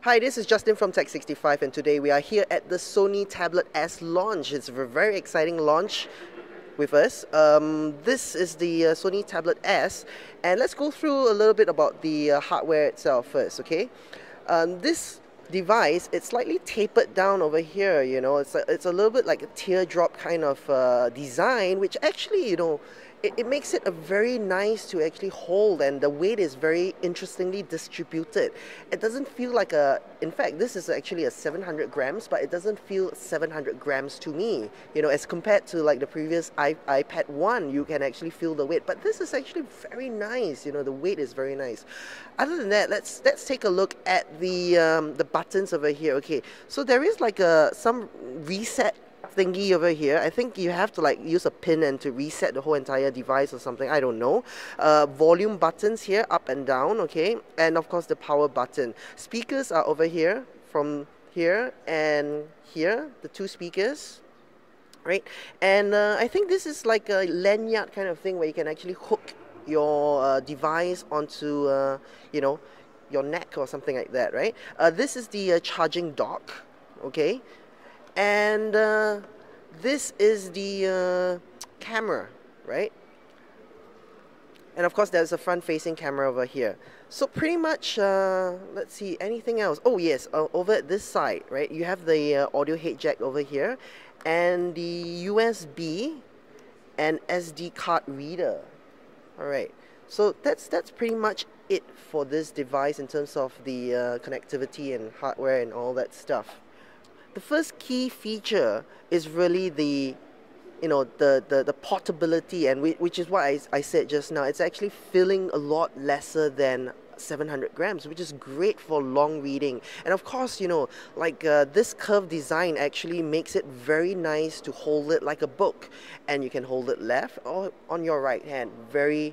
Hi, this is Justin from Tech65, and today we are here at the Sony Tablet S launch. It's a very exciting launch with us. This is the Sony Tablet S, and let's go through a little bit about the hardware itself first, okay? This device, it's slightly tapered down over here, you know, it's a little bit like a teardrop kind of design, which actually, you know, it makes it a very nice to actually hold, and the weight is very interestingly distributed. It doesn't feel like in fact, this is actually a 700 grams, but it doesn't feel 700 grams to me, you know, as compared to like the previous iPad 1, you can actually feel the weight, but this is actually very nice, you know, the weight is very nice. Other than that, let's take a look at the buttons over here. Okay, so there is like some reset thingy over here. I think you have to like use a pin and to reset the whole entire device or something, I don't know. Volume buttons here, up and down, okay, and of course the power button. Speakers are over here, from here and here, the two speakers, right? And I think this is like a lanyard kind of thing where you can actually hook your device onto you know, your neck or something like that, right? This is the charging dock, okay, and this is the camera, right? And of course there's a front-facing camera over here. So pretty much, let's see, anything else? Oh yes, over at this side, right, you have the audio head jack over here, and the USB and SD card reader. Alright, so that's pretty much it for this device in terms of the connectivity and hardware and all that stuff. The first key feature is really the, you know, the portability, and which is what I said just now. It's actually feeling a lot lesser than 700 grams, which is great for long reading. And of course, you know, like this curved design actually makes it very nice to hold it like a book, and you can hold it left or on your right hand. Very,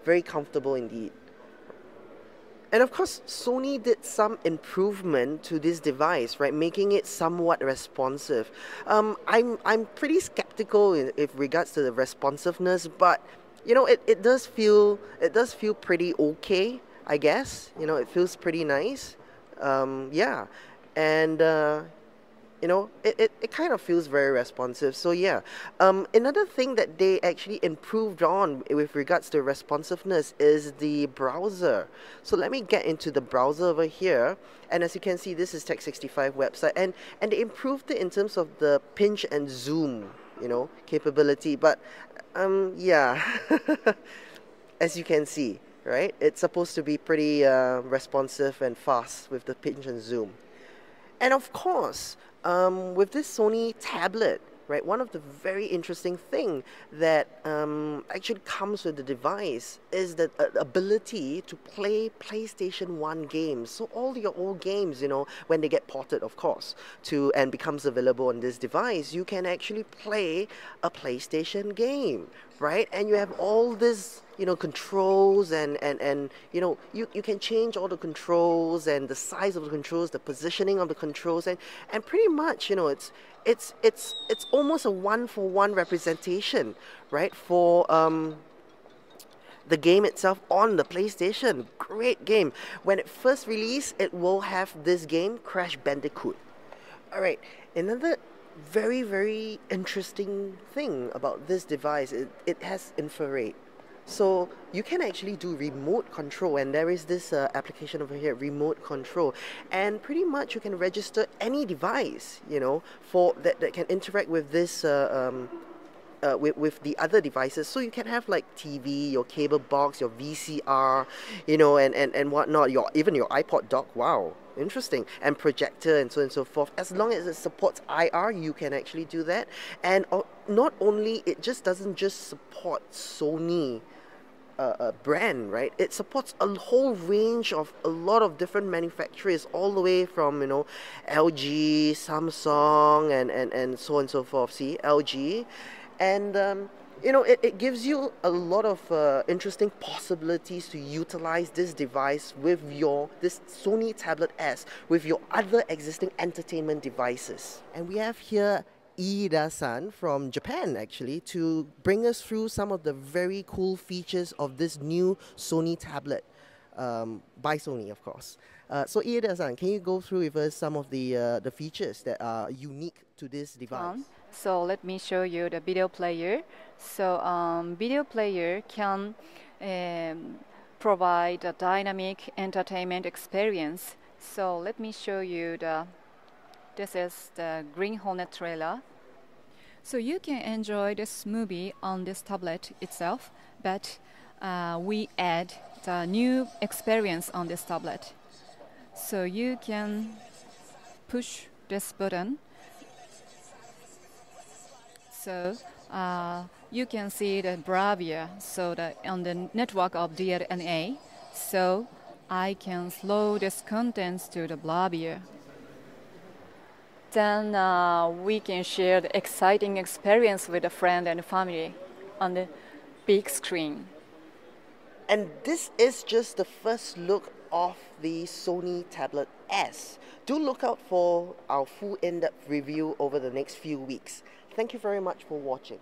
very comfortable indeed. And of course, Sony did some improvement to this device, right, making it somewhat responsive. I'm pretty skeptical in regards to the responsiveness, but you know, it does feel pretty okay, I guess. You know, it feels pretty nice. Yeah, and you know, it kind of feels very responsive. So yeah, another thing that they actually improved on with regards to responsiveness is the browser. So let me get into the browser over here, and as you can see, this is Tech65 website, and they improved it in terms of the pinch and zoom, you know, capability. But yeah, as you can see, right, it's supposed to be pretty responsive and fast with the pinch and zoom. And of course, with this Sony tablet, right, one of the very interesting thing that actually comes with the device is the ability to play PlayStation 1 games. So all your old games, you know, when they get ported, of course, and becomes available on this device, you can actually play a PlayStation game, right? And you have all this, you know, controls and you know, you can change all the controls and the size of the controls, the positioning of the controls, and pretty much, you know, it's almost a one-for-one representation, right, for the game itself on the PlayStation. Great game. When it first released, it will have this game, Crash Bandicoot. Alright, another very, very interesting thing about this device, it has infrared. So you can actually do remote control, and there is this application over here, remote control, and pretty much you can register any device, you know, for that can interact with this with the other devices. So you can have like TV, your cable box, your VCR, you know, and whatnot, even your iPod dock. Wow, interesting. And projector and so on and so forth. As long as it supports IR, you can actually do that. And not only, it just doesn't just support Sony brand, right? It supports a whole range of a lot of different manufacturers, all the way from, you know, LG, Samsung, and so on and so forth. See, LG. And you know, it gives you a lot of interesting possibilities to utilize this device with this Sony Tablet S with your other existing entertainment devices. And we have here Aida-san from Japan, actually, to bring us through some of the very cool features of this new Sony tablet, by Sony, of course. So Aida-san, can you go through with us some of the features that are unique to this device? So let me show you the video player. So video player can provide a dynamic entertainment experience. So let me show you this is the Green Hornet trailer. So you can enjoy this movie on this tablet itself, but we add the new experience on this tablet. So you can push this button. So you can see the bravia so on the network of DNA. So I can slow this contents to the bravia. Then we can share the exciting experience with a friend and family on the big screen. And this is just the first look of the Sony Tablet S. Do look out for our full in-depth review over the next few weeks. Thank you very much for watching.